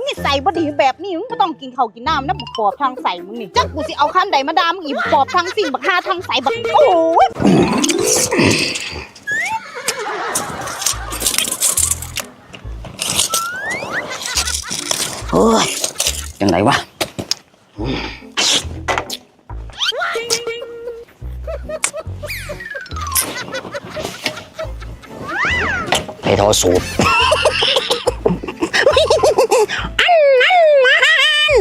นิสัยบ่ดีแบบนี้มึงก็ต้องกินข้าวกินน้ำนะบักปอบทางใส่มึงนี่จักกูสิเอาคันใดมาด่ามึงอีกปอบทางสิ่งบักหาทางใส่บักโอ้ยโอ้ยจังไรวะไปทอสูตรอันนั้นมัน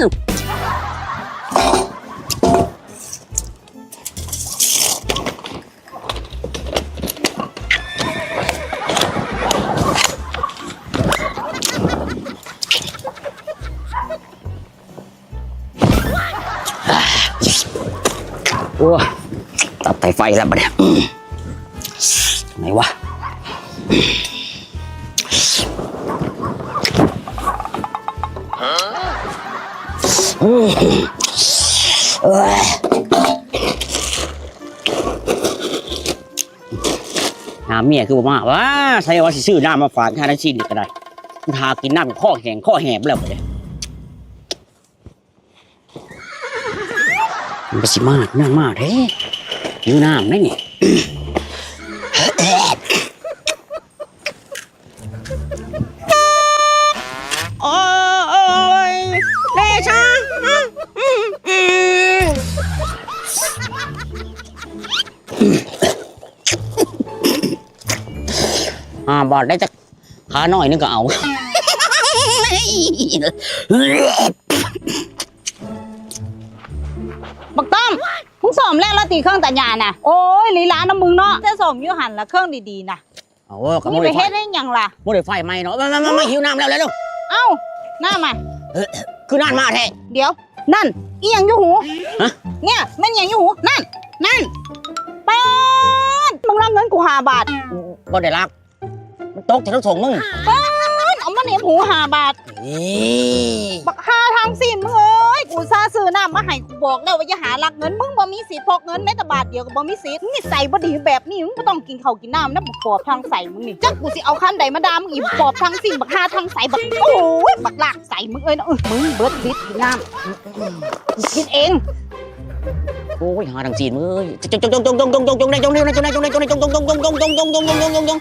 โอ้ตัดไฟไฟแล้วปะเนี่ยไหนวะน้ำเมียคือบอกว่าใช่ว่าซื้อน้ำมาฝากแค่นั้นชิ้นก็ได้ทากินน้ำข้อแห้งข้อแหบแล้วไปเลยมันเป็นสิมากน้ำมากเฮ้ยอยู่น้ำได้เนี่ยโอ้ยเดชะบอดได้จะขาหน่อยนึงก็เอาบักต้อมมึงสอมแรกแล้วตีเครื่องตัดหญ้าน่ะโอ้ยลีลานะมึงเนาะจะสอมอยู่หันละเครื่องดีๆน่ะเอาก็ นี่ไปเฮ็ดได้ยังล่ะโมเดลไฟไหมเนาะมาหิวน้ำแล้วเร็วเอ้าหน้ามาคือนั่นมาแท้เดี๋ยวนั่นอีหยังอยู่หูเนี่ยมันหยังอยู่หูนั่นป๊าดมึงรับเงินกู5 บาทบ่ได้รักมันตกจะต้องส่งมึงป๊าดเอามาเหน็บหู5 บาทบักหาทางสิมึงเอ้ยกูซาซื้อน้ำมาให้กูบอกแล้วว่าอย่าหาลักเงินมึงบ่มีสิทธิ์พกเงินแม้แต่บาทเดียวก็บ่มีสิทธิ์นิสัยบ่ดีแบบนี้มึงก็ต้องกินข้าวกินน้ำนะบักปอบทางใส่มึงนี่จักกูสิเอาคันใดมาด่ามึงอีกปอบทางสิ่งบักหาทางใส่บักโอ้ยบักลากใส่มึงเอ้ยนะมึงเบิดฤทธิ์กินน้ำกินเองโอ้ยหาทางจีนมึง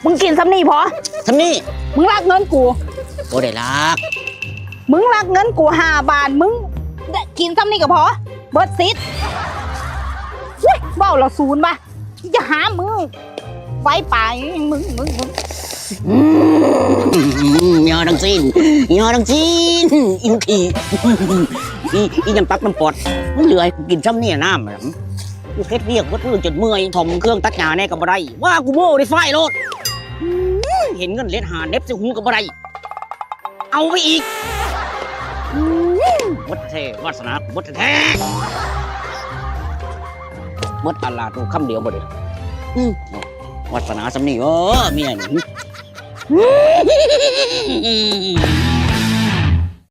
มึงกินซ้ำนี่พอซ้ำนี่มึงรักเงินกูโอ้ได้รักมึงรักเงินกู5 บาทมึงกินซ้ำนี่ก็พอเบิดซิดเบ้าเราศูนย์ป่ะจะหามึงไว้ไปมึงยอดังจีนอิวขี้อีน้ำปักน้ำปอดมันเหลือกูกินซ้ำนี่น้ำกูเคล็ดเรียกวัดเรื่องจนเมื่อยถมเครื่องตัดหญ้าแน่กับอะไรว่ากูโม่ได้ไฟโลดเห็นเงินเล็ดหาเน็บใส่หูกับอะไรเอาไปอีกวัดเทวาสนาวัดแท้วัดอาลาตัวคำเดียวบ่ได้วาสนาสำนีเมียนี่